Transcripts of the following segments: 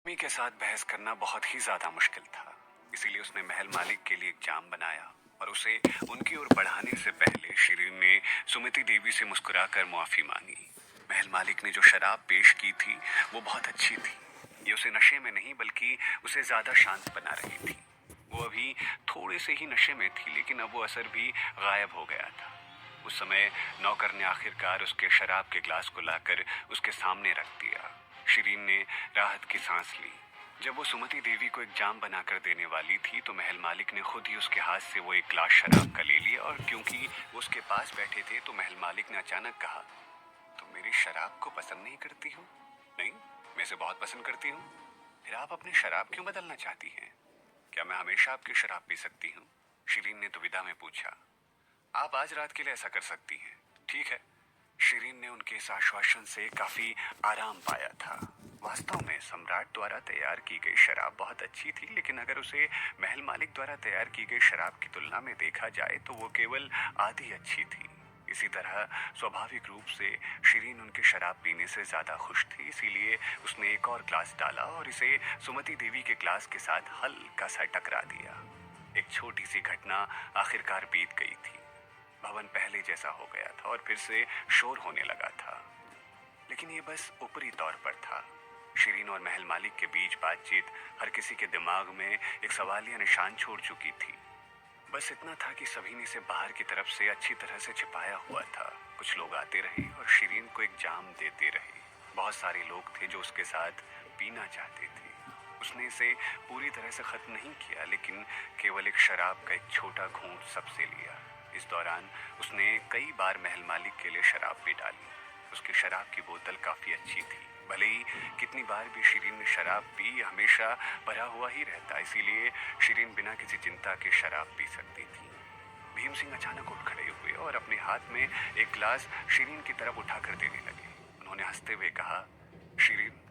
Mummy के साथ बहस करना बहुत ही ज्यादा मुश्किल था। इसीलिए उसने महल मालिक के लिए एक जाम बनाया और उसे उनकी ओर बढ़ाने से पहले शिरीन ने सुमति देवी से मुस्कुराकर मुआफी मांगी। महल मालिक ने जो शराब पेश की थी वो बहुत अच्छी थी। ये उसे नशे में नहीं बल्कि उसे ज्यादा शांत बना रही थी। वो अभी थोड़े से ही नशे में थी, लेकिन अब वो असर भी गायब हो गया था। उस समय नौकर ने आखिरकार उसके शराब के ग्लास को लाकर उसके सामने रख दिया। शिरीन ने राहत की सांस ली। जब वो सुमति देवी को एक जाम बनाकर देने वाली थी तो महल मालिक ने खुद ही उसके हाथ से वो एक ग्लास शराब का ले लिया, और क्योंकि वो उसके पास बैठे थे तो महल मालिक ने अचानक कहा, तुम मेरी शराब को पसंद नहीं करती हो? नहीं, मैं इसे बहुत पसंद करती हूँ। फिर आप अपनी शराब क्यों बदलना चाहती हैं? क्या मैं हमेशा आपकी शराब पी सकती हूँ? शिरीन ने दुविधा में पूछा। आप आज रात के लिए ऐसा कर सकती हैं, ठीक है। शिरीन ने उनके इस आश्वासन से काफी आराम पाया था। वास्तव में सम्राट द्वारा तैयार की गई शराब बहुत अच्छी थी, लेकिन अगर उसे महल मालिक द्वारा तैयार की गई शराब की तुलना में देखा जाए तो वो केवल आधी अच्छी थी। इसी तरह स्वाभाविक रूप से शिरीन उनके शराब पीने से ज्यादा खुश थी, इसीलिए उसने एक और ग्लास डाला और इसे सुमति देवी के ग्लास के साथ हल्का सा टकरा दिया। एक छोटी सी घटना आखिरकार बीत गई थी। भवन पहले जैसा हो गया था और फिर से शोर होने लगा था, लेकिन ये बस ऊपरी तौर पर था। शिरीन और महल मालिक के बीच बातचीत हर किसी के दिमाग में एक सवालिया निशान छोड़ चुकी थी। बस इतना था कि सभी ने इसे बाहर की तरफ से अच्छी तरह से छिपाया हुआ था। कुछ लोग आते रहे और शिरीन को एक जाम देते रहे। बहुत सारे लोग थे जो उसके साथ पीना चाहते थे। उसने इसे पूरी तरह से खत्म नहीं किया, लेकिन केवल एक शराब का एक छोटा घूंट सबसे लिया। इस दौरान उसने कई बार महल मालिक के लिए शराब भी डाली। उसकी शराब की बोतल काफी अच्छी थी। भले ही कितनी बार भी शिरीन ने शराब पी, हमेशा भरा हुआ ही रहता, इसीलिए शिरीन बिना किसी चिंता के शराब पी सकती थी। भीम सिंह अचानक उठ खड़े हुए और अपने हाथ में एक ग्लास शिरीन की तरफ उठाकर देने लगे। उन्होंने हंसते हुए कहा, शिरीन,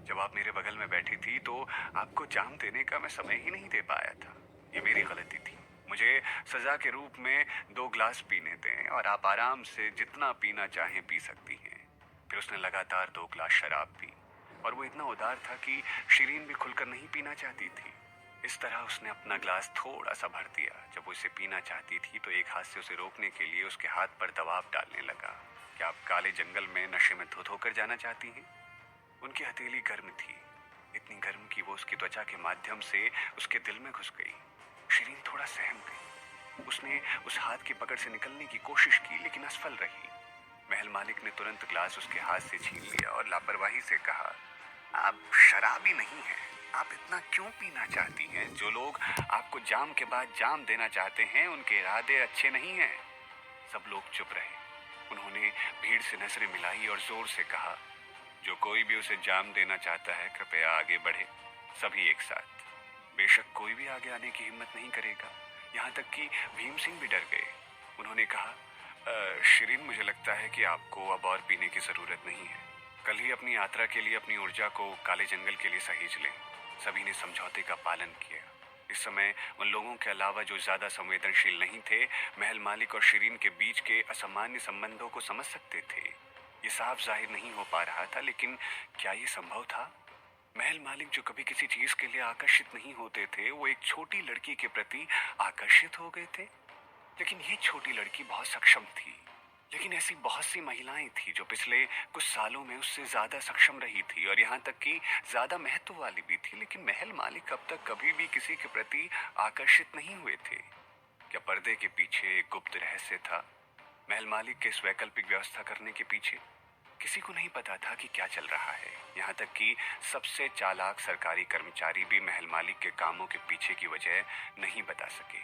जब आप मेरे बगल में बैठी थी तो आपको जाम देने का मैं समय ही नहीं दे पाया था। ये मेरी गलती थी। मुझे सजा के रूप में 2 ग्लास पीने दें और आप आराम से जितना पीना चाहें पी सकती हैं। फिर उसने लगातार 2 ग्लास शराब पी और वो इतना उदार था कि शिरीन भी खुलकर नहीं पीना चाहती थी। इस तरह उसने अपना ग्लास थोड़ा सा भर दिया। जब वो इसे पीना चाहती थी तो एक हाथ से उसे रोकने के लिए उसके हाथ पर दबाव डालने लगा। क्या आप काले जंगल में नशे में धुत होकर जाना चाहती हैं? उनकी हथेली गर्म थी, इतनी गर्म कि वो उसकी त्वचा के माध्यम से उसके दिल में घुस गई। शिरीन थोड़ा सहम गई। उसने उस हाथ की पकड़ से निकलने की कोशिश की, लेकिन असफल रही। महल मालिक ने तुरंत ग्लास उसके हाथ से छीन लिया और लापरवाही से कहा, आप शराबी नहीं हैं। आप इतना क्यों पीना चाहती हैं? जो लोग आपको जाम के बाद जाम देना चाहते हैं उनके इरादे अच्छे नहीं हैं। सब लोग चुप रहे। उन्होंने भीड़ से नजरें मिलाई और जोर से कहा, जो कोई भी उसे जाम देना चाहता है कृपया आगे बढ़े। सभी एक साथ। बेशक कोई भी आगे आने की हिम्मत नहीं करेगा। यहाँ तक कि भीम सिंह भी डर गए। उन्होंने कहा, शिरीन, मुझे लगता है कि आपको अब और पीने की जरूरत नहीं है। कल ही अपनी यात्रा के लिए अपनी ऊर्जा को काले जंगल के लिए सहेज लें। सभी ने समझौते का पालन किया। इस समय उन लोगों के अलावा जो ज्यादा संवेदनशील नहीं थे, महल मालिक और शिरीन के बीच के असामान्य संबंधों को समझ सकते थे। ये साफ जाहिर नहीं हो पा रहा था, लेकिन क्या ये संभव था? महल मालिक जो कभी किसी चीज के लिए आकर्षित नहीं होते थे, वो एक छोटी लड़की के प्रति आकर्षित हो गए थे। लेकिन ये छोटी लड़की बहुत सक्षम थी। लेकिन ऐसी बहुत सी महिलाएं थी जो पिछले कुछ सालों में उससे ज्यादा सक्षम रही थी और यहाँ तक कि ज्यादा महत्व वाली भी थी, लेकिन महल मालिक अब तक कभी भी किसी के प्रति आकर्षित नहीं हुए थे। क्या पर्दे के पीछे एक गुप्त रहस्य था? महल मालिक के इस वैकल्पिक व्यवस्था करने के पीछे किसी को नहीं पता था कि क्या चल रहा है। यहाँ तक कि सबसे चालाक सरकारी कर्मचारी भी महल मालिक के कामों के पीछे की वजह नहीं बता सके।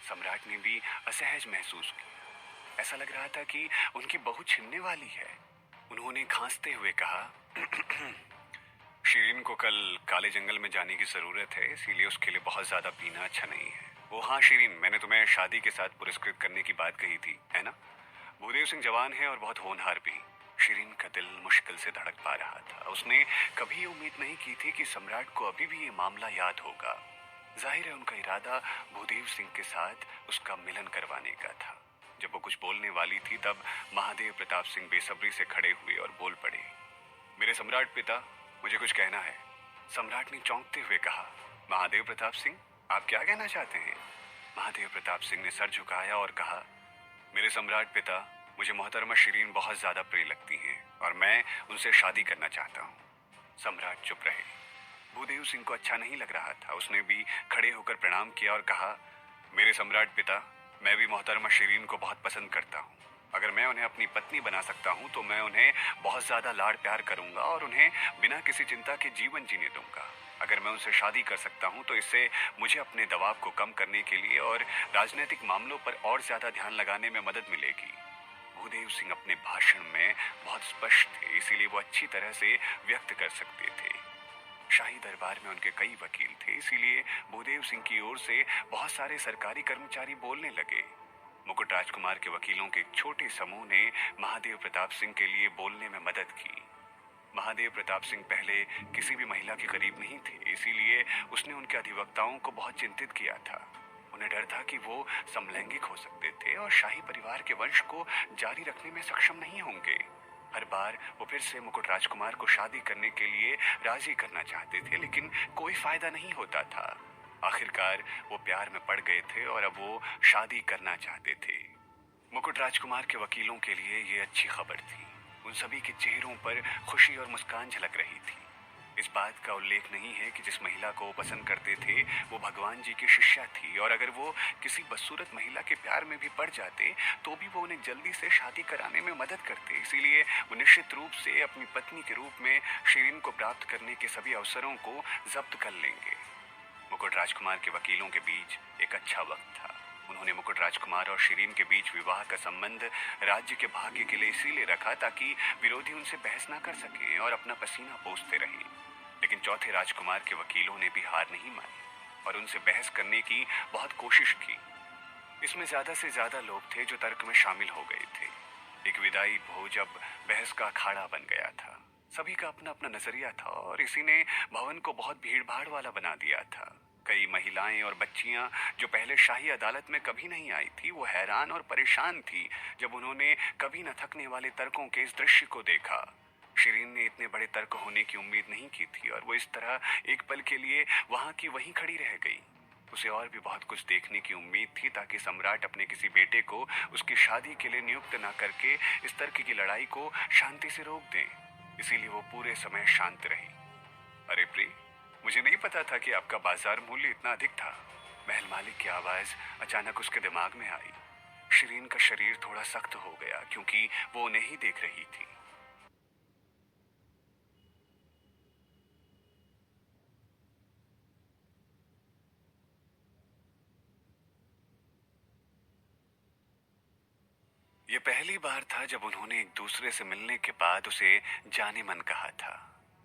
सम्राट ने भी असहज महसूस किया। ऐसा लग रहा था कि उनकी बहू छिनने वाली है। उन्होंने खांसते हुए कहा, शिरीन को कल काले जंगल में जाने की जरूरत है, इसीलिए उसके लिए बहुत ज्यादा पीना अच्छा नहीं है। वो हाँ शिरीन, मैंने तुम्हें शादी के साथ पुरस्कृत करने की बात कही थी, है ना? भूदेव सिंह जवान है और बहुत होनहार भी। शिरीन का दिल मुश्किल से धड़क पा रहा था। उसने कभी उम्मीद नहीं की थी कि सम्राट को अभी भी ये मामला याद होगा। जाहिर है उनका इरादा भूदेव सिंह के साथ उसका मिलन करवाने का था। जब वो कुछ बोलने वाली थी तब महादेव प्रताप सिंह बेसब्री से खड़े हुए और बोल पड़े, मेरे सम्राट पिता, मुझे कुछ कहना है। सम्राट ने चौंकते हुए कहा, महादेव प्रताप सिंह, आप क्या कहना चाहते हैं? महादेव प्रताप सिंह ने सर झुकाया और कहा, मेरे सम्राट पिता, मुझे मोहतरमा शिरीन बहुत ज्यादा प्रिय लगती हैं और मैं उनसे शादी करना चाहता हूँ। सम्राट चुप रहे। भूदेव सिंह को अच्छा नहीं लग रहा था। उसने भी खड़े होकर प्रणाम किया और कहा, मेरे सम्राट पिता, मैं भी मोहतरमा शिरीन को बहुत पसंद करता हूँ। अगर मैं उन्हें अपनी पत्नी बना सकता हूँ तो मैं उन्हें बहुत ज्यादा लाड़ प्यार करूंगा और उन्हें बिना किसी चिंता के जीवन जीने दूंगा। अगर मैं उनसे शादी कर सकता हूँ तो इससे मुझे अपने दबाव को कम करने के लिए और राजनीतिक मामलों पर और ज्यादा ध्यान लगाने में मदद मिलेगी। भूदेव सिंह अपने भाषण में बहुत स्पष्ट थे, इसीलिए वो अच्छी तरह से व्यक्त कर सकते थे। शाही दरबार में उनके कई वकील थे, इसीलिए भूदेव सिंह की ओर से बहुत सारे सरकारी कर्मचारी बोलने लगे। मुकुट राजकुमार के वकीलों के एक छोटे समूह ने महादेव प्रताप सिंह के लिए बोलने में मदद की। महादेव प्रताप सिंह पहले किसी भी महिला के करीब नहीं थे, इसीलिए उसने उनके अधिवक्ताओं को बहुत चिंतित किया था। उन्हें डर था कि वो समलैंगिक हो सकते थे और शाही परिवार के वंश को जारी रखने में सक्षम नहीं होंगे। हर बार वो फिर से मुकुट राजकुमार को शादी करने के लिए राजी करना चाहते थे, लेकिन कोई फायदा नहीं होता था। आखिरकार वो प्यार में पड़ गए थे और अब वो शादी करना चाहते थे। मुकुट राजकुमार के वकीलों के लिए ये अच्छी खबर थी। उन सभी के चेहरों पर खुशी और मुस्कान झलक रही थी। इस बात का उल्लेख नहीं है कि जिस महिला को वो पसंद करते थे वो भगवान जी की शिष्या थी और अगर वो किसी बदसूरत महिला के प्यार में भी पड़ जाते तो भी वो उन्हें जल्दी से शादी कराने में मदद करते। इसीलिए वो निश्चित रूप से अपनी पत्नी के रूप में शिरीन को प्राप्त करने के सभी अवसरों को जब्त कर लेंगे। मुकुट राजकुमार के वकीलों के बीच एक अच्छा वक्त था। उन्होंने मुकुट राजकुमार और शिरीन के बीच विवाह का संबंध राज्य के भाग्य के लिए इसीलिए रखा ताकि विरोधी उनसे बहस न कर सकें और अपना पसीना पोंछते रहें। लेकिन चौथे राजकुमार के वकीलों ने भी हार नहीं मानी और उनसे बहस करने की बहुत कोशिश की। इसमें ज्यादा से ज्यादा लोग थे जो तर्क में शामिल हो गए थे। एक विदाई भोज अब बहस का अखाड़ा बन गया था। सभी का अपना अपना नजरिया था और इसी ने भवन को बहुत भीड़ भाड़ वाला बना दिया था। कई महिलाएं और बच्चियां जो पहले शाही अदालत में कभी नहीं आई थी, वो हैरान और परेशान थी जब उन्होंने कभी न थकने वाले तर्कों के इस दृश्य को देखा। शिरीन ने इतने बड़े तर्क होने की उम्मीद नहीं की थी और वो इस तरह एक पल के लिए वहां की वहीं खड़ी रह गई। उसे और भी बहुत कुछ देखने की उम्मीद थी ताकि सम्राट अपने किसी बेटे को उसकी शादी के लिए नियुक्त न करके इस तर्क की लड़ाई को शांति से रोक दें। इसीलिए वो पूरे समय शांत रही। अरे प्रिय, मुझे नहीं पता था कि आपका बाजार मूल्य इतना अधिक था। महल मालिक की आवाज अचानक उसके दिमाग में आई। शिरीन का शरीर थोड़ा सख्त हो गया क्योंकि वो उन्हें ही देख रही थी। ये पहली बार था जब उन्होंने एक दूसरे से मिलने के बाद उसे जाने मन कहा था।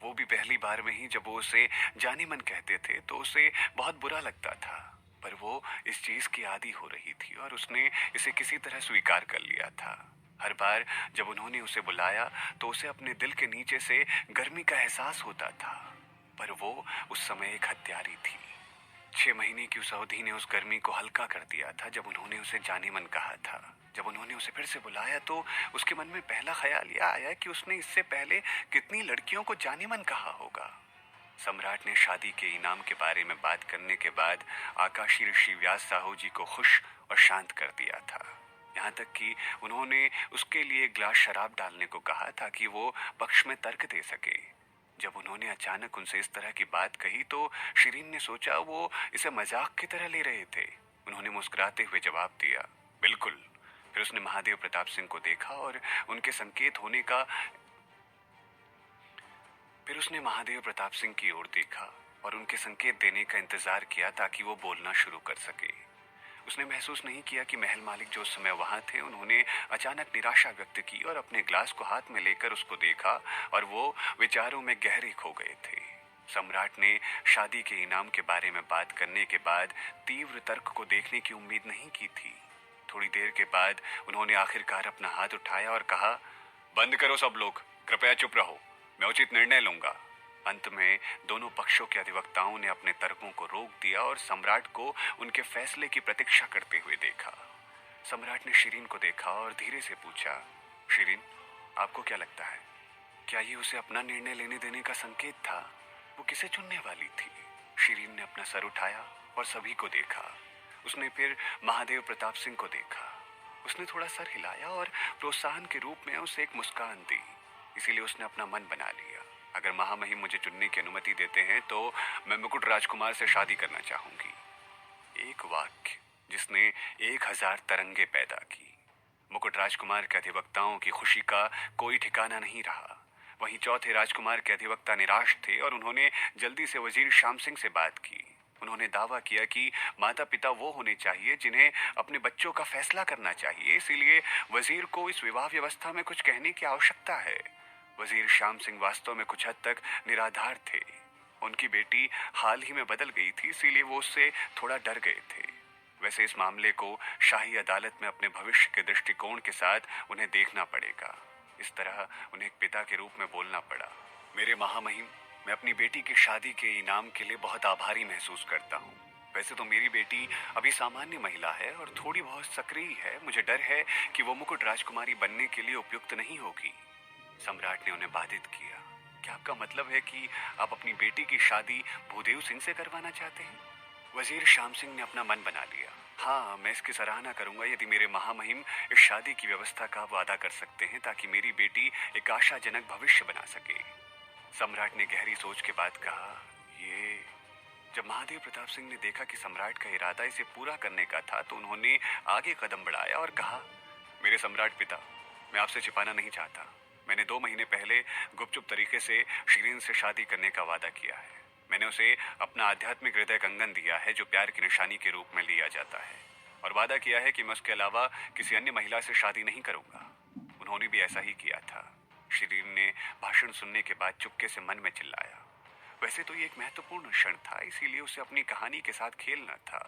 वो भी पहली बार में ही जब वो उसे जाने मन कहते थे तो उसे बहुत बुरा लगता था, पर वो इस चीज की आदी हो रही थी और उसने इसे किसी तरह स्वीकार कर लिया था। हर बार जब उन्होंने उसे बुलाया तो उसे अपने दिल के नीचे से गर्मी का एहसास होता था, पर वो उस समय एक हत्यारी थी। 6 महीने की उस अवधि ने उस गर्मी को हल्का कर दिया था जब उन्होंने उसे जाने मन कहा था। जब उन्होंने उसे फिर से बुलाया तो उसके मन में पहला ख्याल यह आया कि उसने इससे पहले कितनी लड़कियों को जाने मन कहा होगा। सम्राट ने शादी के इनाम के बारे में बात करने के बाद आकाशी ऋषि व्यास साहू जी को खुश और शांत कर दिया था। यहाँ तक कि उन्होंने उसके लिए एक ग्लास शराब डालने को कहा ताकि वो पक्ष में तर्क दे सके। जब उन्होंने अचानक उनसे इस तरह की बात कही तो शिरीन ने सोचा वो इसे मजाक की तरह ले रहे थे। उन्होंने मुस्कुराते हुए जवाब दिया, बिल्कुल। फिर उसने महादेव प्रताप सिंह को देखा और उनके संकेत होने का फिर उसने महादेव प्रताप सिंह की ओर देखा और उनके संकेत देने का इंतजार किया ताकि वो बोलना शुरू कर सके। उसने महसूस नहीं किया कि महल मालिक जो उस समय वहां थे उन्होंने अचानक निराशा व्यक्त की और अपने ग्लास को हाथ में लेकर उसको देखा और वो विचारों में गहरे खो गए थे। सम्राट ने शादी के इनाम के बारे में बात करने के बाद तीव्र तर्क को देखने की उम्मीद नहीं की थी। थोड़ी देर के बाद उन्होंने आखिरकार अपना हाथ उठाया और कहा, बंद करो सब लोग, कृपया चुप रहो, मैं उचित निर्णय लूंगा। अंत में दोनों पक्षों के अधिवक्ताओं ने अपने तर्कों को रोक दिया और सम्राट को उनके फैसले की प्रतीक्षा करते हुए देखा। सम्राट ने शिरीन को देखा और धीरे से पूछा, शिरीन, आपको क्या लगता है, क्या ये उसे अपना निर्णय लेने देने का संकेत था? वो किसे चुनने वाली थी? शिरीन ने अपना सर उठाया और सभी को देखा। उसने फिर महादेव प्रताप सिंह को देखा। उसने थोड़ा सर हिलाया और प्रोत्साहन के रूप में उसे एक मुस्कान दी। इसीलिए उसने अपना मन बना लिया, अगर महामहिम मुझे चुनने की अनुमति देते हैं तो मैं मुकुट राजकुमार से शादी करना चाहूंगी। एक वाक्य जिसने 1000 तरंगे पैदा की। मुकुट राजकुमार के अधिवक्ताओं की खुशी का कोई ठिकाना नहीं रहा। वहीं चौथे राजकुमार के अधिवक्ता निराश थे और उन्होंने जल्दी से वजीर श्याम सिंह से बात की। उन्होंने दावा किया कि माता पिता वो होने चाहिए जिन्हें अपने बच्चों का फैसला करना चाहिए, इसीलिए वजीर को इस विवाह व्यवस्था में कुछ कहने की आवश्यकता है। वजीर श्याम सिंह वास्तव में कुछ हद तक निराधार थे। उनकी बेटी हाल ही में बदल गई थी, इसीलिए वो उससे थोड़ा डर गए थे। वैसे इस मामले को शाही अदालत में अपने भविष्य के दृष्टिकोण के साथ उन्हें देखना पड़ेगा। इस तरह उन्हें एक पिता के रूप में बोलना पड़ा। मेरे महामहिम, मैं अपनी बेटी की शादी के इनाम के लिए बहुत आभारी महसूस करता हूँ। वैसे तो मेरी बेटी अभी सामान्य महिला है और थोड़ी बहुत सक्रिय है। मुझे डर है कि वो मुकुट राजकुमारी बनने के लिए उपयुक्त नहीं होगी। सम्राट ने उन्हें बाधित किया। क्या आपका मतलब है कि आप अपनी बेटी की शादी भूदेव सिंह से करवाना चाहते हैं? वजीर श्याम सिंह ने अपना मन बना लिया। हाँ, मैं इसकी सराहना करूंगा यदि मेरे महामहिम इस शादी की व्यवस्था का वादा कर सकते हैं ताकि मेरी बेटी एक आशाजनक भविष्य बना सके। सम्राट ने गहरी सोच के बाद कहा, ये जब महादेव प्रताप सिंह ने देखा कि सम्राट का इरादा इसे पूरा करने का था तो उन्होंने आगे कदम बढ़ाया और कहा, मेरे सम्राट पिता, मैं आपसे छिपाना नहीं चाहता। मैंने 2 महीने पहले गुपचुप तरीके से शिरीन से शादी करने का वादा किया है। मैंने उसे अपना आध्यात्मिक हृदय कंगन दिया है जो प्यार की निशानी के रूप में लिया जाता है, और वादा किया है कि मैं उसके अलावा किसी अन्य महिला से शादी नहीं करूंगा। उन्होंने भी ऐसा ही किया था। शिरीन ने भाषण सुनने के बाद चुपके से मन में चिल्लाया। वैसे तो ये एक महत्वपूर्ण क्षण था, इसीलिए उसे अपनी कहानी के साथ खेलना था।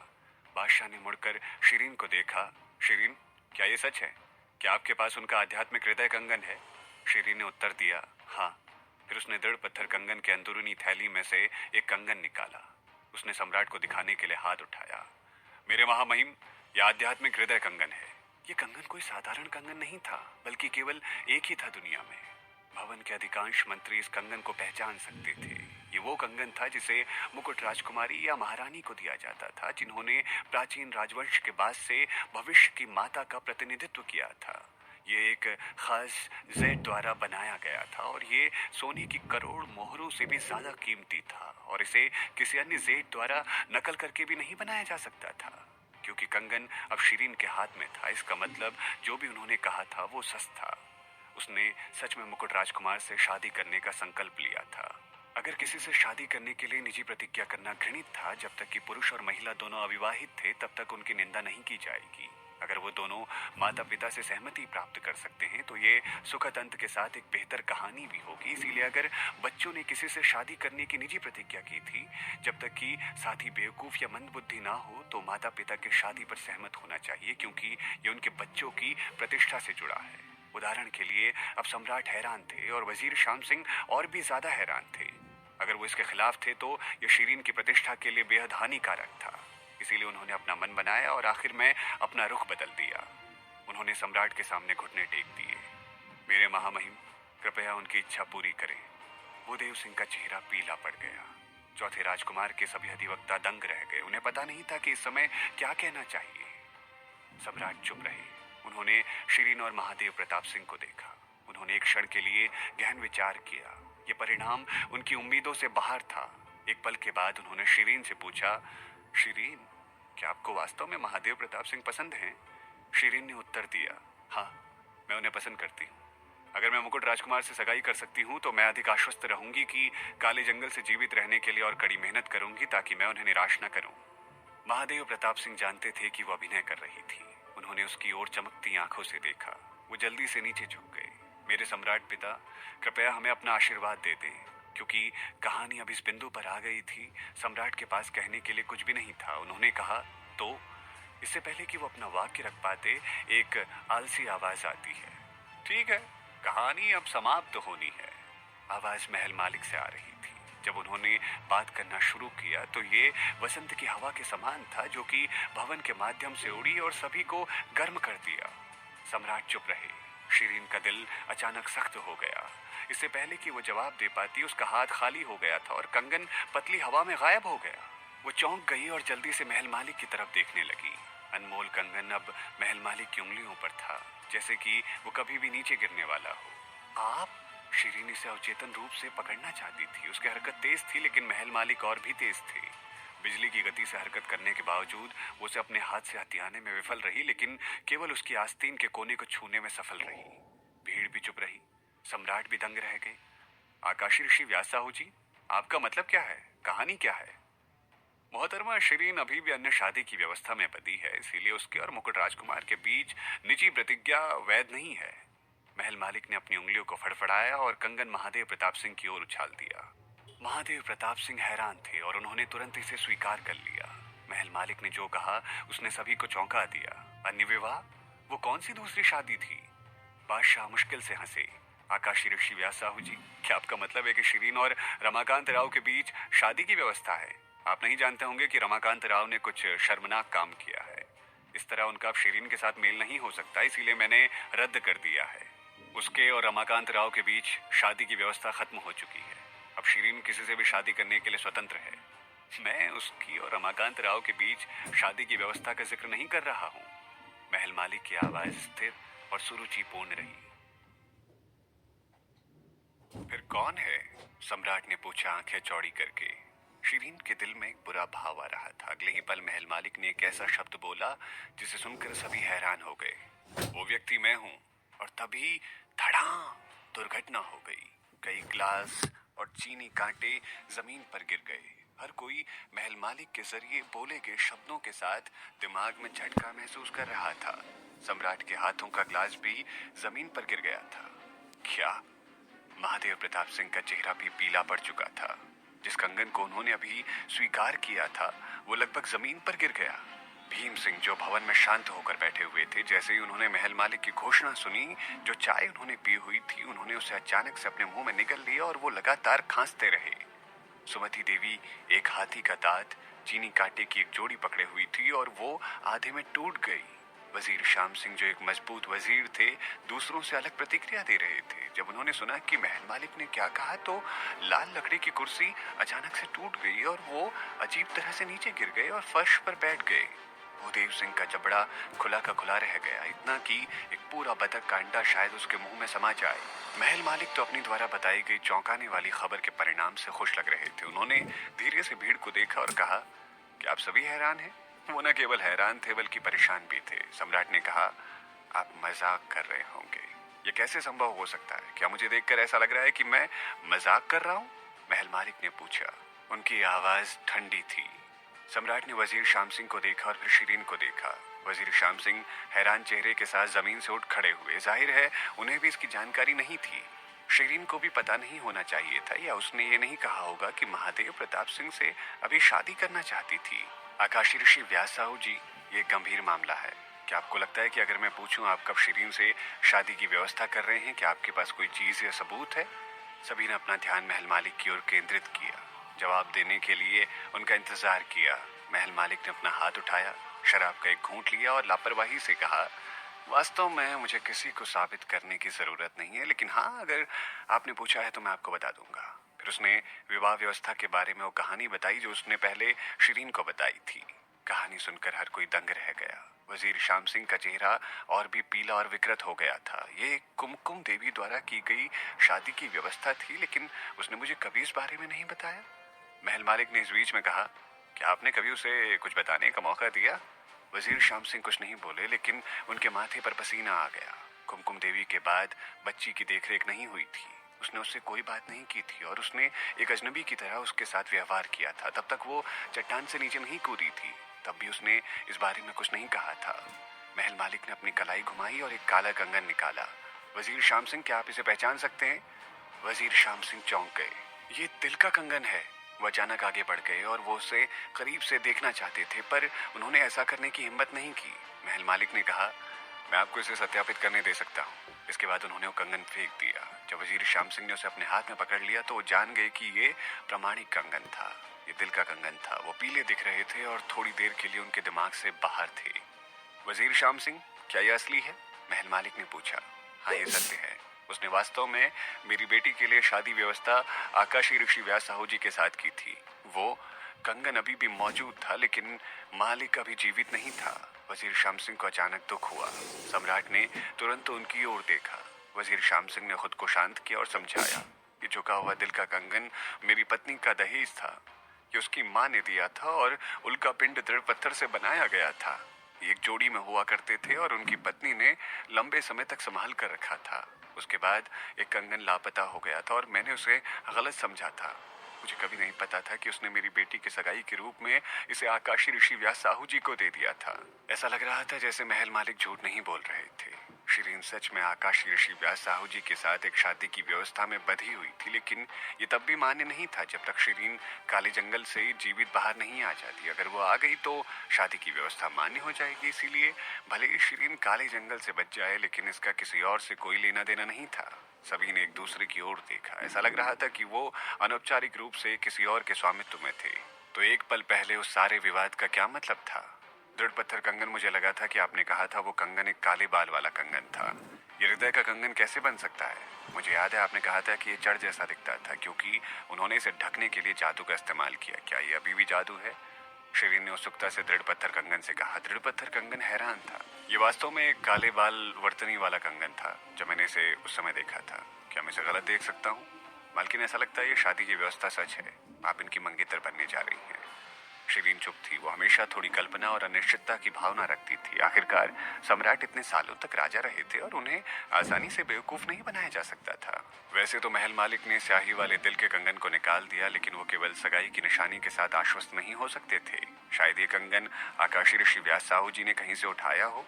बादशाह ने मुड़कर शिरीन को देखा। शिरीन, क्या ये सच है? क्या आपके पास उनका आध्यात्मिक हृदय कंगन है? शिरीन ने उत्तर दिया, हाँ। फिर उसने दृढ़ पत्थर कंगन के अंदरूनी थैली में से एक कंगन निकाला। उसने सम्राट को दिखाने के लिए हाथ उठाया। मेरे महामहिम, यह आध्यात्मिक हृदय कंगन है। ये कंगन कोई साधारण कंगन नहीं था, बल्कि केवल एक ही था दुनिया में। भवन के अधिकांश मंत्री इस कंगन को पहचान सकते थे। ये वो कंगन था जिसे मुकुट राजकुमारी या महारानी को दिया जाता था, जिन्होंने प्राचीन राजवंश के बाद से भविष्य की माता का प्रतिनिधित्व किया था। ये एक खास जेड द्वारा बनाया गया था और ये सोने की करोड़ मोहरों से भी ज्यादा कीमती था, और इसे किसी अन्य जेड द्वारा नकल करके भी नहीं बनाया जा सकता था। क्योंकि कंगन अब शिरीन के हाथ में था, इसका मतलब जो भी उन्होंने कहा था वो सच था। उसने सच में मुकुट राजकुमार से शादी करने का संकल्प लिया था। अगर किसी से शादी करने के लिए निजी प्रतिज्ञा करना घृणित था, जब तक कि पुरुष और महिला दोनों अविवाहित थे तब तक उनकी निंदा नहीं की जाएगी। अगर वो दोनों माता पिता से सहमति प्राप्त कर सकते हैं तो ये सुखद अंत के साथ एक बेहतर कहानी भी होगी। इसीलिए अगर बच्चों ने किसी से शादी करने की निजी प्रतिज्ञा की थी, जब तक कि साथी बेवकूफ या मंदबुद्धि ना हो, तो माता पिता की शादी पर सहमत होना चाहिए, क्योंकि ये उनके बच्चों की प्रतिष्ठा से जुड़ा है। उदाहरण के लिए अब सम्राट हैरान थे और वजीर श्याम सिंह और भी ज्यादा हैरान थे। अगर वो इसके खिलाफ थे तो ये शिरीन की प्रतिष्ठा के लिए बेहद हानिकारक था। इसीलिए उन्होंने अपना मन बनाया और आखिर में अपना रुख बदल दिया। उन्होंने सम्राट के सामने घुटने टेक दिए। मेरे महामहिम, कृपया उनकी इच्छा पूरी करें। भूदेव सिंह का चेहरा पीला पड़ गया। चौथे राजकुमार के सभी अधिवक्ता दंग रह गए। उन्हें पता नहीं था कि इस समय क्या कहना चाहिए। सम्राट चुप रहे। उन्होंने शिरीन और महादेव प्रताप सिंह को देखा। उन्होंने एक क्षण के लिए गहन विचार किया। ये परिणाम उनकी उम्मीदों से बाहर था। एक पल के बाद उन्होंने शिरीन से पूछा, शिरीन, क्या आपको वास्तव में महादेव प्रताप सिंह पसंद हैं? शिरीन ने उत्तर दिया, हाँ, मैं उन्हें पसंद करती हूँ। अगर मैं मुकुट राजकुमार से सगाई कर सकती हूँ तो मैं अधिक आश्वस्त रहूंगी कि काले जंगल से जीवित रहने के लिए और कड़ी मेहनत करूंगी ताकि मैं उन्हें निराश न करूं। महादेव प्रताप सिंह जानते थे कि वो अभिनय कर रही थी। उन्होंने उसकी ओर चमकती आंखों से देखा। वो जल्दी से नीचे झुक गए। मेरे सम्राट पिता, कृपया हमें अपना आशीर्वाद दे दें। क्योंकि कहानी अब इस बिंदु पर आ गई थी, सम्राट के पास कहने के लिए कुछ भी नहीं था। उन्होंने कहा, तो इससे पहले कि वो अपना वाक्य रख पाते, एक आलसी आवाज आती है, ठीक है, कहानी अब समाप्त होनी है। आवाज महल मालिक से आ रही थी। जब उन्होंने बात करना शुरू किया तो ये वसंत की हवा के समान था, जो कि भवन के माध्यम से उड़ी और सभी को गर्म कर दिया। सम्राट चुप रहे। शिरीन का दिल अचानक सख्त हो गया। इससे पहले कि वो जवाब दे पाती उसका हाथ खाली हो गया था और कंगन पतली हवा में गायब हो गया। वो चौंक गई और जल्दी से महल मालिक की तरफ देखने लगी। अनमोल कंगन अब महल मालिक की उंगलियों पर था, जैसे कि वो कभी भी नीचे गिरने वाला हो। आप? शिरीन इसे अवचेतन रूप से पकड़ना चाहती थी। उसकी हरकत तेज थी, लेकिन महल मालिक और भी तेज थे। बिजली की गति से हरकत करने के बावजूद वो उसे अपने हाथ से हथियाने में विफल रही, लेकिन केवल उसकी आस्तीन के कोने को छूने में सफल रही। भीड़ भी चुप रही, सम्राट भी दंग रह गए। आकाशी ऋषि व्यास साहू जी, आपका मतलब क्या है? कहानी क्या है? मोहतरमा, शिरीन अभी भी अन्य शादी की व्यवस्था में बंधी है, इसीलिए उसके और मुकुट राजकुमार के बीच निजी प्रतिज्ञा वैध नहीं है। महल मालिक ने अपनी उंगलियों को फड़फड़ाया और कंगन महादेव प्रताप सिंह की ओर उछाल दिया। महादेव प्रताप सिंह हैरान थे और उन्होंने तुरंत इसे स्वीकार कर लिया। महल मालिक ने जो कहा उसने सभी को चौंका दिया। अन्य विवाह? वो कौन सी दूसरी शादी थी? बादशाह मुश्किल से हंसे। आकाशी ऋषि व्यास साहू जी, क्या आपका मतलब है कि शिरीन और रमाकांत राव के बीच शादी की व्यवस्था है? आप नहीं जानते होंगे कि रमाकांत राव ने कुछ शर्मनाक काम किया है। इस तरह उनका अब शिरीन के साथ मेल नहीं हो सकता, इसीलिए मैंने रद्द कर दिया है। उसके और रमाकांत राव के बीच शादी की व्यवस्था खत्म हो चुकी है। अब शिरीन किसी से भी शादी करने के लिए स्वतंत्र है। मैं उसकी और रमाकांत राव के बीच शादी की व्यवस्था का जिक्र नहीं कर रहा हूँ। महल मालिक की आवाज स्थिर और सुरुचिपूर्ण रही। फिर कौन है? सम्राट ने पूछा, आंखें चौड़ी करके। शिरीन के दिल में एक बुरा भाव आ रहा था। अगले ही पल महल मालिक ने एक ऐसा शब्द बोला जिसे सुनकर सभी हैरान हो गए। वो व्यक्ति मैं हूँ। और तभी धड़ाम, दुर्घटना हो गई। कई ग्लास और चीनी कांटे जमीन पर गिर गए। हर कोई महल मालिक के जरिए बोले गए शब्दों के साथ दिमाग में झटका महसूस कर रहा था। सम्राट के हाथों का ग्लास भी जमीन पर गिर गया था। क्या? महादेव प्रताप सिंह का चेहरा भी पीला पड़ चुका था। जिस कंगन को उन्होंने अभी स्वीकार किया था वो लगभग जमीन पर गिर गया। भीम सिंह जो भवन में शांत होकर बैठे हुए थे, जैसे ही उन्होंने महल मालिक की घोषणा सुनी, जो चाय उन्होंने पी हुई थी उन्होंने उसे अचानक से अपने मुंह में निगल लिया और वो लगातार खांसते रहे। सुमति देवी एक हाथी का दांत चीनी कांटे की एक जोड़ी पकड़े हुई थी और वो आधे में टूट गई। वजीर श्याम सिंह जो एक मजबूत वजीर थे, दूसरों से अलग प्रतिक्रिया दे रहे थे। जब उन्होंने सुना कि महल मालिक ने क्या कहा तो लाल लकड़ी की कुर्सी अचानक से टूट गई और वो अजीब तरह से नीचे गिर गए और फर्श पर बैठ गए। भूदेव सिंह का जबड़ा खुला का खुला रह गया, इतना कि एक पूरा बतख का अंडा शायद उसके मुंह में समा जाए। महल मालिक तो अपनी द्वारा बताई गई चौंकाने वाली खबर के परिणाम से खुश लग रहे थे। उन्होंने धीरे से भीड़ को देखा और कहा, क्या आप सभी हैरान हैं? वो न केवल हैरान थे बल्कि परेशान भी थे। सम्राट ने कहा, आप मजाक कर रहे होंगे। ये कैसे संभव हो सकता है? क्या मुझे देखकर ऐसा लग रहा है कि मैं मजाक कर रहा हूँ? महल मालिक ने पूछा। उनकी आवाज ठंडी थी। सम्राट ने वजीर श्याम सिंह को देखा और फिर शिरीन को देखा। वजीर श्याम सिंह हैरान चेहरे के साथ जमीन से उठ खड़े हुए। जाहिर है उन्हें भी इसकी जानकारी नहीं थी। शिरीन को भी पता नहीं होना चाहिए था, या उसने ये नहीं कहा होगा कि महादेव प्रताप सिंह से अभी शादी करना चाहती थी। आकाशी ऋषि व्यास साहू जी, ये गंभीर मामला है। क्या आपको लगता है कि अगर मैं पूछूं आप कब शिरीन से शादी की व्यवस्था कर रहे हैं, क्या आपके पास कोई चीज या सबूत है? सभी ने अपना ध्यान महल मालिक की ओर केंद्रित किया। जवाब देने के लिए उनका इंतजार किया। महल मालिक ने अपना हाथ उठाया, शराब का एक घूंट लिया और लापरवाही से कहा, वास्तव में मुझे किसी को साबित करने की जरूरत नहीं है, लेकिन हाँ, अगर आपने पूछा है तो मैं आपको बता दूंगा। फिर उसने विवाह व्यवस्था के बारे में वो कहानी बताई जो उसने पहले शिरीन को बताई थी। कहानी सुनकर हर कोई दंग रह गया। वजीर श्याम सिंह का चेहरा और भी पीला और विकृत हो गया था। ये कुमकुम देवी द्वारा की गई शादी की व्यवस्था थी, लेकिन उसने मुझे कभी इस बारे में नहीं बताया। महल मालिक ने इस बीच में कहा, क्या आपने कभी उसे कुछ बताने का मौका दिया? वजीर श्याम सिंह कुछ नहीं बोले, लेकिन उनके माथे पर पसीना आ गया। कुमकुम देवी के बाद बच्ची की देखरेख नहीं हुई थी। उसने उससे कोई बात नहीं की थी और उसने एक अजनबी की तरह उसके साथ व्यवहार किया था। तब तक वो चट्टान से नीचे नहीं कूदी थी, तब भी उसने इस बारे में कुछ नहीं कहा था। महल मालिक ने अपनी कलाई घुमाई और एक काला कंगन निकाला। वजीर श्याम सिंह, क्या आप इसे पहचान सकते हैं? वजीर श्याम सिंह चौंक गए। ये दिल का कंगन है। वो अचानक आगे बढ़ गए और वो उसे करीब से देखना चाहते थे, पर उन्होंने ऐसा करने की हिम्मत नहीं की। महल मालिक ने कहा, मैं आपको इसे सत्यापित करने दे सकता हूँ। इसके बाद उन्होंने वो कंगन फेंक दिया। जब वजीर श्याम सिंह ने उसे अपने हाथ में पकड़ लिया तो वो जान गए कि ये प्रामाणिक कंगन था। ये दिल का कंगन था। वो पीले दिख रहे थे और थोड़ी देर के लिए उनके दिमाग से बाहर थे। वजीर श्याम सिंह, क्या ये असली है? महल मालिक ने पूछा। हाँ, ये सत्य है। उसने वास्तव में मेरी बेटी के लिए शादी व्यवस्था आकाशी ऋषि व्यास साहू जी के साथ की थी। वो कंगन अभी भी मौजूद था, लेकिन मालिक अभी जीवित नहीं था। वजीर श्याम सिंह को अचानक दुख हुआ। सम्राट ने तुरंत उनकी ओर देखा। वजीर श्याम सिंह ने खुद को शांत किया और समझाया, ये झुका हुआ दिल का कंगन मेरी पत्नी का दहेज था। ये उसकी माँ ने दिया था और उनका पिंड दृढ़ पत्थर से बनाया गया था। ये एक जोड़ी में हुआ करते थे और उनकी पत्नी ने लंबे समय तक संभाल कर रखा था। उसके बाद एक कंगन लापता हो गया था और मैंने उसे गलत समझा था। मुझे कभी नहीं पता था कि उसने मेरी बेटी की सगाई के रूप में इसे आकाशी ऋषि व्यास साहू जी को दे दिया था। ऐसा लग रहा था जैसे महल मालिक झूठ नहीं बोल रहे थे। शिरीन सच में आकाशी ऋषि व्यास साहू जी के साथ एक शादी की व्यवस्था में बंधी हुई थी, लेकिन ये तब भी मान्य नहीं था जब तक शिरीन काले जंगल से जीवित बाहर नहीं आ जाती। अगर वो आ गई तो शादी की व्यवस्था मान्य हो जाएगी। इसीलिए भले ही शिरीन काले जंगल से बच जाए, लेकिन इसका किसी और से कोई लेना देना नहीं था। सभी ने एक दूसरे की ओर देखा। ऐसा लग रहा था कि वो अनौपचारिक रूप से किसी और के स्वामित्व में थे। तो एक पल पहले उस सारे विवाद का क्या मतलब था? दृढ़ पत्थर कंगन, मुझे लगा था कि आपने कहा था वो कंगन एक काले बाल वाला कंगन था। ये हृदय का कंगन कैसे बन सकता है? मुझे याद है आपने कहा था कि ये जड़ जैसा दिखता था क्योंकि उन्होंने इसे ढकने के लिए जादू का इस्तेमाल किया। क्या ये अभी भी जादू है? शिरीन ने उत्सुकता से दृढ़ पत्थर कंगन से कहा। दृढ़ पत्थर कंगन हैरान था। ये वास्तव में एक काले बाल वर्तनी वाला कंगन था जब मैंने इसे उस समय देखा था। क्या मैं इसे गलत देख सकता हूँ? मालकिन, ऐसा लगता है ये शादी की व्यवस्था सच है। आप इनकी मंगेतर बनने जा रही हैं। शिरीन चुप थी। वो हमेशा थोड़ी कल्पना और अनिश्चितता की भावना रखती थी। आखिरकार सम्राट इतने सालों तक राजा रहे थे और उन्हें आसानी से बेवकूफ नहीं बनाया जा सकता था। वैसे तो महल मालिक ने स्याही वाले दिल के कंगन को निकाल दिया, लेकिन वो केवल सगाई की निशानी के साथ आश्वस्त नहीं हो सकते थे। शायद ये कंगन आकाशी ऋषि व्यास साहू जी ने कहीं से उठाया हो।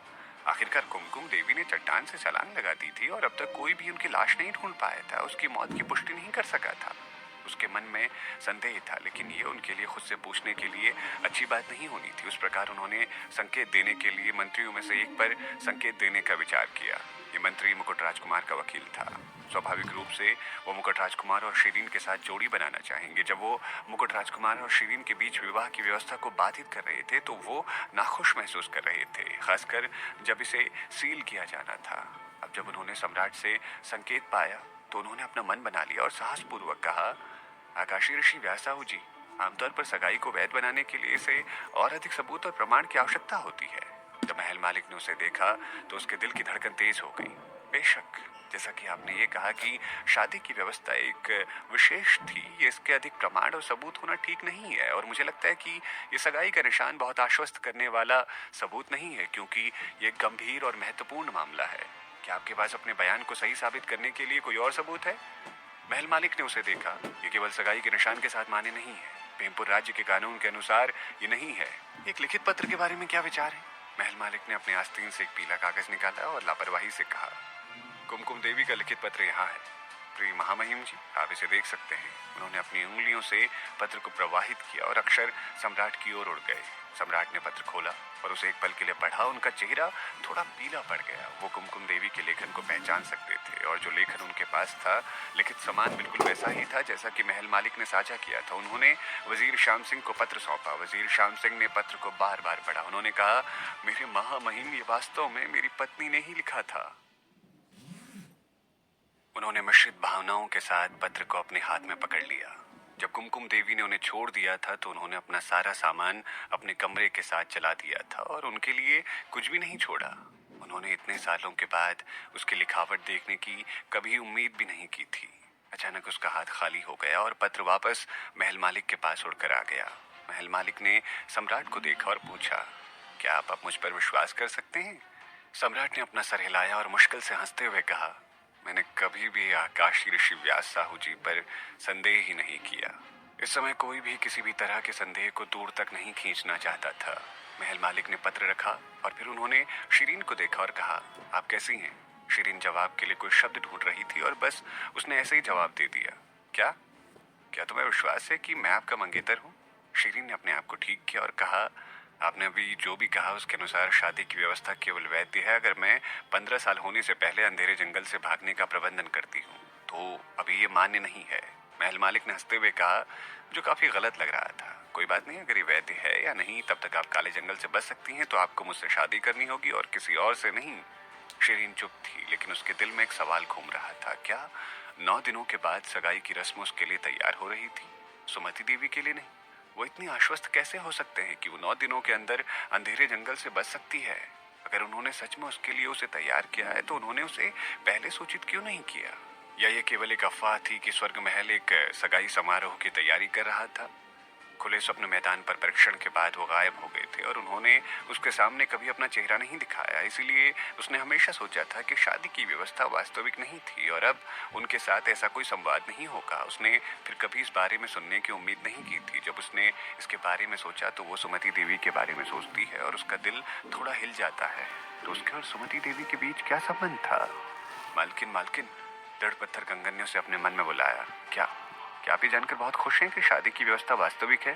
आखिरकार कुमकुम देवी ने चट्टान से छलांग लगा दी थी और अब तक कोई भी उनकी लाश नहीं ढूंढ पाया था। उसकी मौत की पुष्टि नहीं कर सका था। उसके मन में संदेह था, लेकिन ये उनके लिए खुद से पूछने के लिए अच्छी बात नहीं होनी थी। उस प्रकार उन्होंने संकेत देने के लिए मंत्रियों में से एक पर संकेत देने का विचार किया। ये मंत्री मुकुट राजकुमार का वकील था। स्वाभाविक रूप से वो मुकुट राजकुमार और शिरीन के साथ जोड़ी बनाना चाहेंगे। जब वो मुकुट राजकुमार और शिरीन के बीच विवाह की व्यवस्था को बाधित कर रहे थे तो वो नाखुश महसूस कर रहे थे, खासकर जब इसे सील किया जाना था। अब जब उन्होंने सम्राट से संकेत पाया तो उन्होंने अपना मन बना लिया और साहसपूर्वक कहा, आकाशी ऋषि व्यास साहू जी, आमतौर पर सगाई को वैध बनाने के लिए इसे और अधिक सबूत और प्रमाण की आवश्यकता होती है। जब महल मालिक ने उसे देखा तो उसके दिल की धड़कन तेज हो गई। बेशक, जैसा कि आपने ये कहा कि शादी की व्यवस्था एक विशेष थी, ये इसके अधिक प्रमाण और सबूत होना ठीक नहीं है। और मुझे लगता है कि ये सगाई का निशान बहुत आश्वस्त करने वाला सबूत नहीं है, क्योंकि ये एक गंभीर और महत्वपूर्ण मामला है। क्या आपके पास अपने बयान को सही साबित करने के लिए कोई और सबूत है? महल मालिक ने उसे देखा। ये केवल सगाई के निशान के साथ मान्य नहीं है। प्रेमपुर राज्य के कानून के अनुसार ये नहीं है। एक लिखित पत्र के बारे में क्या विचार है? महल मालिक ने अपने आस्तीन से एक पीला कागज निकाला और लापरवाही से कहा, कुमकुम देवी का लिखित पत्र यहाँ है। प्रिय महामहिम जी, आप इसे देख सकते हैं। उन्होंने अपनी उंगलियों से पत्र को प्रवाहित किया और अक्षर सम्राट की ओर उड़ गए। सम्राट ने पत्र खोला और उसे एक पल के लिए पढ़ा। उनका चेहरा थोड़ा पीला पड़ गया। वो कुमकुम देवी के लेखन को पहचान सकते थे और जो लेखन उनके पास था, लिखित सामान बिल्कुल वैसा ही था जैसा कि महल मालिक ने साझा किया था। उन्होंने वजीर श्याम सिंह को पत्र सौंपा। वजीर श्याम सिंह ने पत्र को बार बार पढ़ा। उन्होंने कहा, मेरे महामहिम, ये वास्तव में मेरी पत्नी ने ही लिखा था। उन्होंने मिश्रित भावनाओं के साथ पत्र को अपने हाथ में पकड़ लिया। जब कुमकुम देवी ने उन्हें छोड़ दिया था तो उन्होंने अपना सारा सामान अपने कमरे के साथ चला दिया था और उनके लिए कुछ भी नहीं छोड़ा। उन्होंने इतने सालों के बाद उसकी लिखावट देखने की कभी उम्मीद भी नहीं की थी। अचानक उसका हाथ खाली हो गया और पत्र वापस महल मालिक के पास उड़कर आ गया। महल मालिक ने सम्राट को देखा और पूछा, क्या आप अब मुझ पर विश्वास कर सकते हैं? सम्राट ने अपना सर हिलाया और मुश्किल से हंसते हुए कहा, मैंने कभी भी आकाशी ऋषि व्यास साहू जी पर संदेह ही नहीं किया। इस समय कोई भी किसी भी तरह के संदेह को दूर तक नहीं खींचना चाहता था। महल मालिक ने पत्र रखा और फिर उन्होंने शिरीन को देखा और कहा, आप कैसी हैं? शिरीन जवाब के लिए कोई शब्द ढूंढ रही थी और बस उसने ऐसे ही जवाब दे दिया, क्या क्या तुम्हें विश्वास है कि मैं आपका मंगेतर हूँ? शिरीन ने अपने आप को ठीक किया और कहा, आपने अभी जो भी कहा उसके अनुसार शादी की व्यवस्था केवल वैध है अगर मैं 15 साल होने से पहले अंधेरे जंगल से भागने का प्रबंधन करती हूँ, तो अभी ये मान्य नहीं है। महल मालिक ने हंसते हुए कहा, जो काफी गलत लग रहा था। कोई बात नहीं, अगर ये वैध है या नहीं, तब तक आप काले जंगल से बच सकती हैं, तो आपको मुझसे शादी करनी होगी और किसी और से नहीं। शिरीन चुप थी, लेकिन उसके दिल में एक सवाल घूम रहा था। क्या 9 दिनों के बाद सगाई की रस्म उसके लिए तैयार हो रही थी, सुमति देवी के लिए नहीं? वो इतनी आश्वस्त कैसे हो सकते हैं कि वो 9 दिनों के अंदर अंधेरे जंगल से बच सकती है? अगर उन्होंने सच में उसके लिए उसे तैयार किया है तो उन्होंने उसे पहले सूचित क्यों नहीं किया? या ये केवल एक अफवाह थी कि स्वर्ग महल एक सगाई समारोह की तैयारी कर रहा था? खुले स्वप्न मैदान पर परीक्षण के बाद वो गायब हो गए थे और उन्होंने उसके सामने कभी अपना चेहरा नहीं दिखाया। इसीलिए उसने हमेशा सोचा था कि शादी की व्यवस्था वास्तविक नहीं थी और अब उनके साथ ऐसा कोई संवाद नहीं होगा। उसने फिर कभी इस बारे में सुनने की उम्मीद नहीं की थी। जब उसने इसके बारे में सोचा तो वो सुमति देवी के बारे में सोचती है और उसका दिल थोड़ा हिल जाता है। तो उसके और सुमति देवी के बीच क्या संबंध था? मालकिन, मालकिन, दृढ़ पत्थर कंगन ने उसे अपने मन में बुलाया। क्या क्या आप ये जानकर बहुत खुश हैं कि शादी की व्यवस्था वास्तविक है?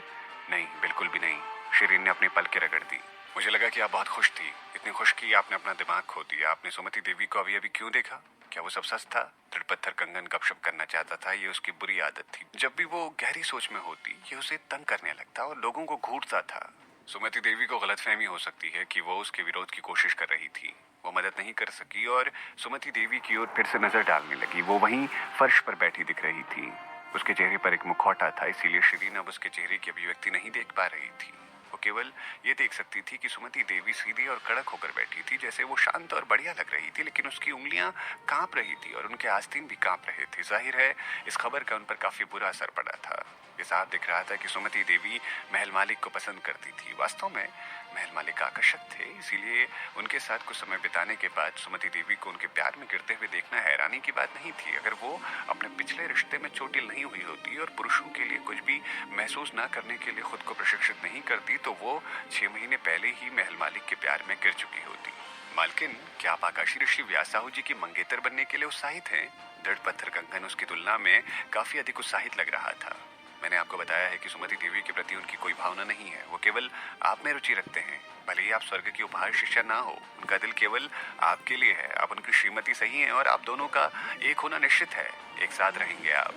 नहीं, बिल्कुल भी नहीं। शिरीन ने अपनी पलकें रगड़ दी। मुझे लगा कि आप बहुत खुश थी, इतनी खुश कि आपने अपना दिमाग खो दिया। आपने सुमति देवी को अभी अभी क्यों देखा? क्या वो सब सच था? दृढ़ पत्थर कंगन गपशप करना चाहता था। ये उसकी बुरी आदत थी। जब भी वो गहरी सोच में होती, ये उसे तंग करने लगता और लोगों को घूरता था। सुमति देवी को गलतफहमी हो सकती है कि वो उसके विरोध की कोशिश कर रही थी। वो मदद नहीं कर सकी और सुमति देवी की ओर फिर से नजर डालने लगी। वो वहीं फर्श पर बैठी दिख रही थी। उसके चेहरे पर एक मुखौटा था, इसीलिए शिरीन अब उसके चेहरे की अभिव्यक्ति नहीं देख पा रही थी। वो केवल ये देख सकती थी कि सुमति देवी सीधी और कड़क होकर बैठी थी, जैसे वो शांत और बढ़िया लग रही थी, लेकिन उसकी उंगलियां कांप रही थी और उनके आस्तीन भी कांप रहे थे। जाहिर है इस खबर का उन पर काफी बुरा असर पड़ा था। ये साफ दिख रहा था कि सुमति देवी महल मालिक को पसंद करती थी। वास्तव में महल मालिक आकर्षक थे, इसीलिए उनके साथ कुछ समय बिताने के बाद सुमति देवी को उनके प्यार में गिरते हुए देखना हैरानी की बात नहीं थी। अगर वो अपने पिछले रिश्ते में चोटिल नहीं हुई होती और पुरुषों के लिए कुछ भी महसूस ना करने के लिए खुद को प्रशिक्षित नहीं करती, तो वो 6 महीने पहले ही महल मालिक के प्यार में गिर चुकी होती। मालकिन, क्या आप आकाशी ऋषि व्यासाहु जी की मंगेतर बनने के लिए उत्साहित हैं? दृढ़ पत्थर कंगन उसकी तुलना में काफी अधिक उत्साहित लग रहा था। मैंने आपको बताया है कि सुमति देवी के प्रति उनकी कोई भावना नहीं है। वो केवल आप में रुचि रखते हैं। भले ही आप स्वर्ग की उपहार शिष्या ना हो, उनका दिल केवल आपके लिए है। आप उनकी श्रीमती सही हैं और आप दोनों का एक होना निश्चित है। एक साथ रहेंगे आप।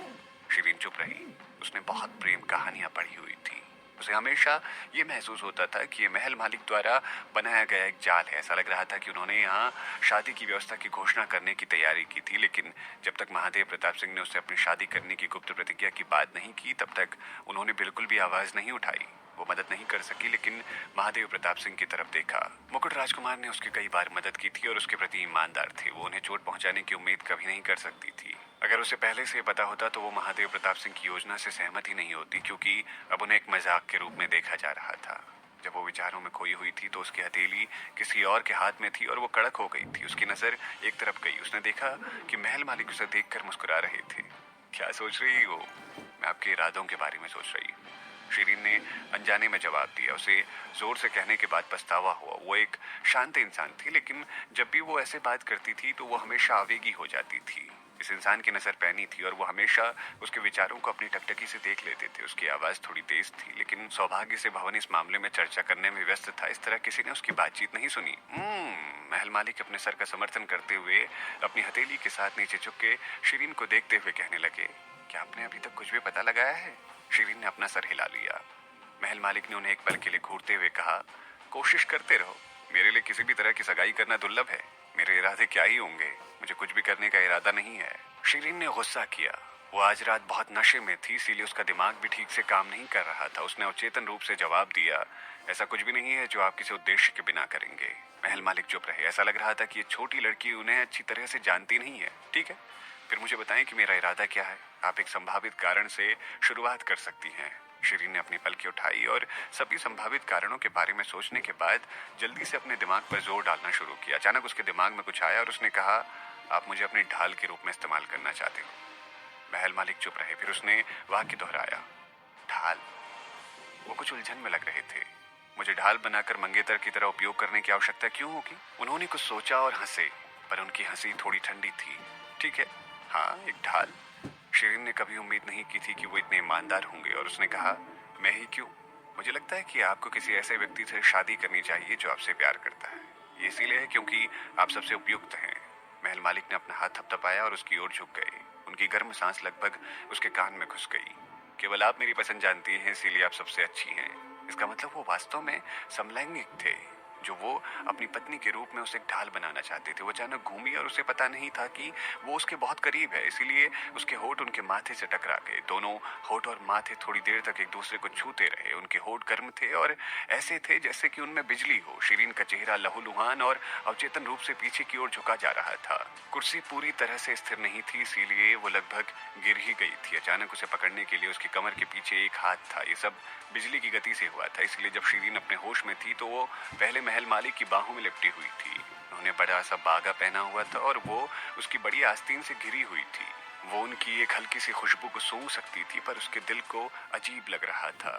शिरीन चुप रही। उसने बहुत प्रेम कहानियां पढ़ी हुई थी। उसे हमेशा ये महसूस होता था कि ये महल मालिक द्वारा बनाया गया एक जाल है। ऐसा लग रहा था कि उन्होंने यहाँ शादी की व्यवस्था की घोषणा करने की तैयारी की थी, लेकिन जब तक महादेव प्रताप सिंह ने उससे अपनी शादी करने की गुप्त प्रतिज्ञा की बात नहीं की, तब तक उन्होंने बिल्कुल भी आवाज नहीं उठाई। वो मदद नहीं कर सकी, लेकिन महादेव प्रताप सिंह की तरफ देखा। मुकुट राजकुमार ने उसकी कई बार मदद की थी और उसके प्रति ईमानदार थे। वो उन्हें चोट पहुंचाने की उम्मीद कभी नहीं कर सकती थी। अगर उसे पहले से पता होता तो वो महादेव प्रताप सिंह की योजना से सहमत ही नहीं होती, क्योंकि अब उन्हें एक मजाक के रूप में देखा जा रहा था। जब वो विचारों में खोई हुई थी तो उसकी हथेली किसी और के हाथ में थी और वो कड़क हो गई थी। उसकी नजर एक तरफ गई। उसने देखा कि महल मालिक उसे देखकर मुस्कुरा रहे थे। क्या सोच रही हो? मैं आपके इरादों के बारे में सोच रही हूँ, शिरीन ने अनजाने में जवाब दिया। उसे जोर से कहने के बाद पछतावा हुआ। वो एक शांत इंसान थी, लेकिन जब भी वो ऐसे बात करती थी तो वो हमेशा आवेगी हो जाती थी। इस इंसान की नजर पैनी थी और वो हमेशा उसके विचारों को अपनी टकटकी से देख लेते थे। उसकी आवाज थोड़ी तेज थी, लेकिन सौभाग्य से भवन इस मामले में चर्चा करने में व्यस्त था। इस तरह किसी ने उसकी बातचीत नहीं सुनी। महल मालिक अपने सर का समर्थन करते हुए अपनी हथेली के साथ नीचे झुक के शिरीन को देखते हुए कहने लगे, क्या आपने अभी तक कुछ भी पता लगाया है? शिरीन ने अपना सर हिला लिया। महल मालिक ने उन्हें एक पल के लिए घूरते हुए कहा, कोशिश करते रहो। मेरे लिए किसी भी तरह की सगाई करना दुर्लभ है। मेरे इरादे क्या ही होंगे? मुझे कुछ भी करने का इरादा नहीं है। शिरीन ने गुस्सा किया। वो आज रात बहुत नशे में थी, इसीलिए उसका दिमाग भी ठीक से काम नहीं कर रहा था। उसने अचेतन रूप से जवाब दिया, ऐसा कुछ भी नहीं है जो आप किसी उद्देश्य के बिना करेंगे। महल मालिक चुप रहे। ऐसा लग रहा था कि ये छोटी लड़की उन्हें अच्छी तरह से जानती नहीं है। ठीक है, फिर मुझे बताएं कि मेरा इरादा क्या है। आप एक संभावित कारण से शुरुआत कर सकती हैं। शिरीन ने अपनी पलकें उठाई और सभी संभावित कारणों के बारे में सोचने के बाद जल्दी से अपने दिमाग पर जोर डालना शुरू किया। अचानक उसके दिमाग में कुछ आया और उसने कहा, आप मुझे अपनी ढाल के रूप में इस्तेमाल करना चाहते हो? महल मालिक चुप रहे। फिर उसने वाक्य दोहराया, ढाल। वो कुछ उलझन में लग रहे थे। मुझे ढाल बनाकर मंगेतर की तरह उपयोग करने की आवश्यकता क्यों होगी? उन्होंने कुछ सोचा और हंसे, पर उनकी हंसी थोड़ी ठंडी थी। ठीक है, हाँ, एक ढाल। शिरीन ने कभी उम्मीद नहीं की थी कि वो इतने ईमानदार होंगे और उसने कहा, मैं ही क्यों? मुझे लगता है कि आपको किसी ऐसे व्यक्ति से शादी करनी चाहिए जो आपसे प्यार करता है। ये इसीलिए है क्योंकि आप सबसे उपयुक्त हैं। महल मालिक ने अपना हाथ थपथपाया और उसकी ओर झुक गए। उनकी गर्म सांस लगभग उसके कान में घुस गई। केवल आप मेरी पसंद जानती हैं, इसीलिए आप सबसे अच्छी हैं। इसका मतलब वो वास्तव में समलैंगिक थे। जो वो अपनी पत्नी के रूप में उसे एक ढाल बनाना चाहते थे। वो अचानक घूमी और उसे पता नहीं था कि वो उसके बहुत करीब है, इसीलिए उसके होठ उनके माथे से टकरा गए। दोनों होठ और माथे थोड़ी देर तक एक दूसरे को छूते रहे। उनके होठ गर्म थे और ऐसे थे जैसे कि उनमें बिजली हो। शिरीन का चेहरा लहूलुहान और अवचेतन रूप से पीछे की ओर झुका जा रहा था। कुर्सी पूरी तरह से स्थिर नहीं थी, इसीलिए वो लगभग गिर ही गई थी। अचानक उसे पकड़ने के लिए उसकी कमर के पीछे एक हाथ था। ये सब बिजली की गति से हुआ था, इसलिए जब शिरीन अपने होश में थी तो वो पहले महल मालिक की बाहों में लिपटी हुई थी। उन्होंने बड़ा सा बागा पहना हुआ था और वो उसकी बड़ी आस्तीन से घिरी हुई थी। वो उनकी एक हल्की सी खुशबू को सूंघ सकती थी, पर उसके दिल को अजीब लग रहा था।